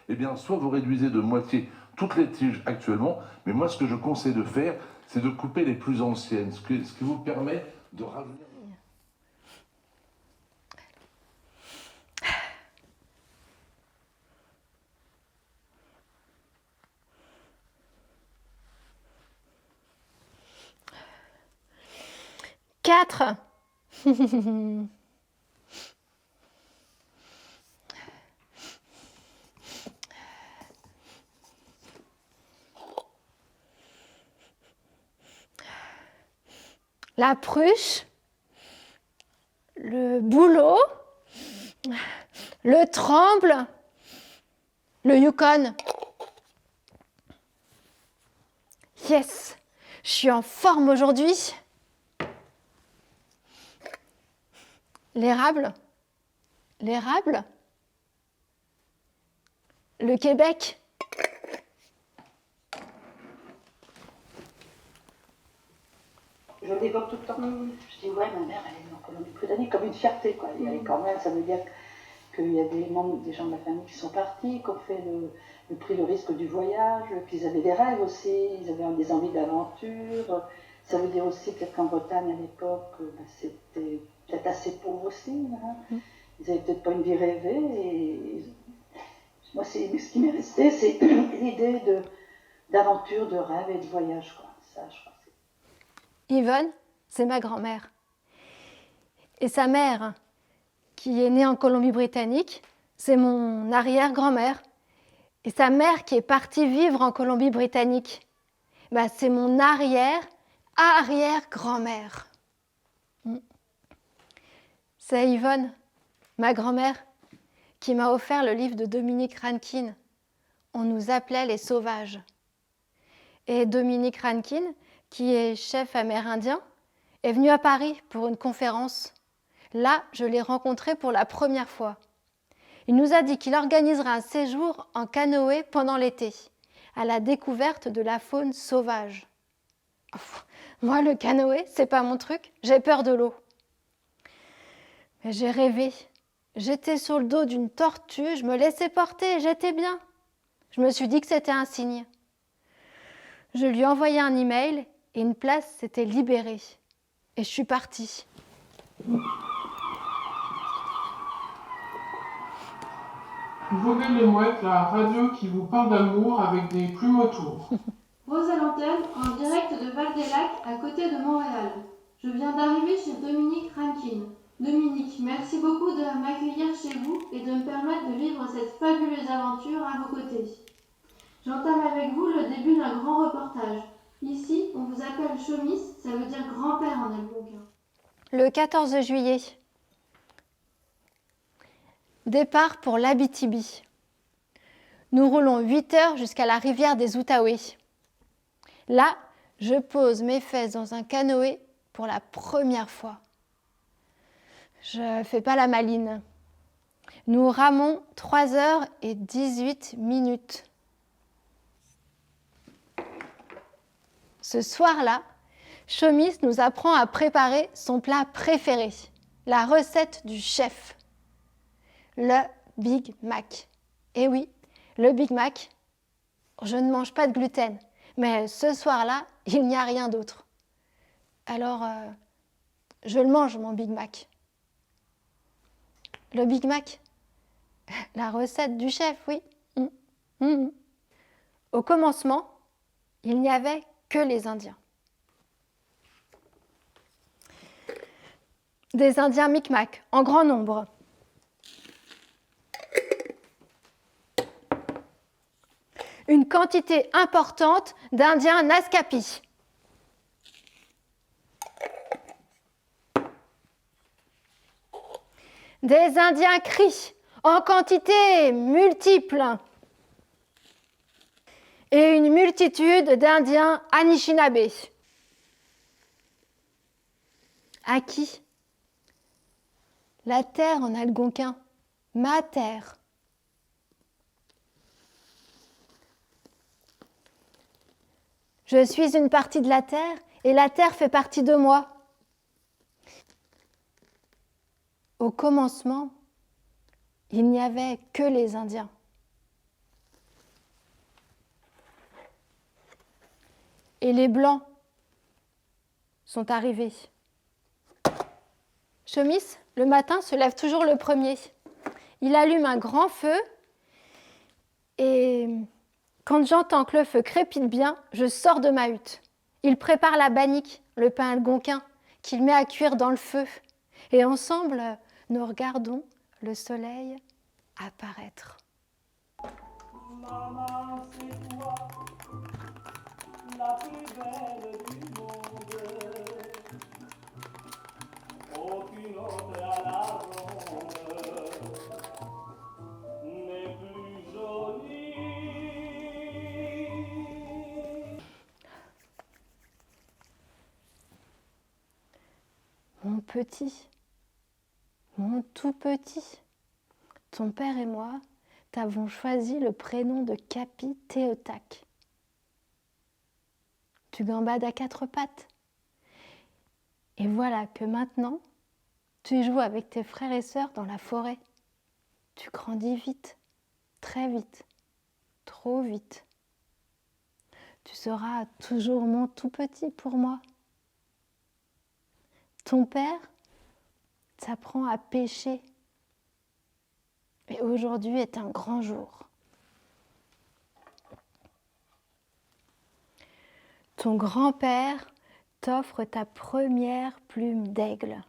eh bien, soit vous réduisez de moitié toutes les tiges actuellement, mais moi, ce que je conseille de faire, c'est de couper les plus anciennes, ce qui vous permet de rajeunir. Quatre. La pruche, le bouleau, le tremble, le Yukon. Yes, je suis en forme aujourd'hui. L'érable, le Québec. Je l'évoque tout le temps. Je dis, ouais, ma mère, elle est en Colombie-Britannique comme une fierté, quoi. Elle est quand même, ça veut dire qu'il y a des membres, des gens de la famille qui sont partis, qui ont fait pris le risque du voyage, qu'ils avaient des rêves aussi, ils avaient des envies d'aventure. Ça veut dire aussi peut-être qu'en Bretagne, à l'époque, c'était peut-être assez pauvre aussi. Hein. Ils n'avaient peut-être pas une vie rêvée. Et moi, ce qui m'est resté, c'est l'idée d'aventure, de rêve et de voyage, quoi. Ça, je crois. Yvonne, c'est ma grand-mère. Et sa mère, qui est née en Colombie-Britannique, c'est mon arrière-grand-mère. Et sa mère qui est partie vivre en Colombie-Britannique, c'est mon arrière-grand-mère. C'est Yvonne, ma grand-mère, qui m'a offert le livre de Dominique Rankine. On nous appelait les sauvages. Et Dominique Rankine, qui est chef amérindien, est venu à Paris pour une conférence. Là, je l'ai rencontré pour la première fois. Il nous a dit qu'il organisera un séjour en canoë pendant l'été, à la découverte de la faune sauvage. Moi, le canoë, c'est pas mon truc, j'ai peur de l'eau. Mais j'ai rêvé. J'étais sur le dos d'une tortue, je me laissais porter, j'étais bien. Je me suis dit que c'était un signe. Je lui ai envoyé un email et une place s'était libérée. Et je suis partie. Voguer les mouettes, la radio qui vous parle d'amour avec des plumes autour. Rose à l'antenne, en direct de Val-des-Lacs, à côté de Montréal. Je viens d'arriver chez Dominique Rankine. Dominique, merci beaucoup de m'accueillir chez vous et de me permettre de vivre cette fabuleuse aventure à vos côtés. J'entame avec vous le début d'un grand reportage. Ici, on vous appelle Chomis, ça veut dire grand-père en algonquin. Le 14 juillet. Départ pour l'Abitibi. Nous roulons 8 heures jusqu'à la rivière des Outaouais. Là, je pose mes fesses dans un canoë pour la première fois. Je ne fais pas la maline. Nous ramons 3h18. Ce soir-là, Chomis nous apprend à préparer son plat préféré, la recette du chef, le Big Mac. Et oui, le Big Mac, je ne mange pas de gluten, mais ce soir-là, il n'y a rien d'autre. Alors, je le mange, mon Big Mac. Le Big Mac, la recette du chef, oui. Au commencement, il n'y avait que les Indiens. Des Indiens Micmac, en grand nombre. Une quantité importante d'Indiens Naskapi. Des Indiens Cris, en quantité multiple. Et une multitude d'Indiens Anishinaabe. À qui? La terre en algonquin, ma terre. Je suis une partie de la terre et la terre fait partie de moi. Au commencement, il n'y avait que les Indiens. et les blancs sont arrivés. Chomis, le matin, se lève toujours le premier. Il allume un grand feu et quand j'entends que le feu crépite bien, je sors de ma hutte. Il prépare la bannique, le pain algonquin, qu'il met à cuire dans le feu. Et ensemble, nous regardons le soleil apparaître. Maman, c'est toi, la plus belle du monde. Aucune autre à la ronde n'est plus jolie. Mon petit, mon tout petit, ton père et moi t'avons choisi le prénom de Capi Théotaque. Tu gambades à quatre pattes. Et voilà que maintenant, tu joues avec tes frères et sœurs dans la forêt. Tu grandis vite, très vite, trop vite. Tu seras toujours mon tout petit pour moi. Ton père t'apprend à pêcher. Et aujourd'hui est un grand jour. Ton grand-père t'offre ta première plume d'aigle.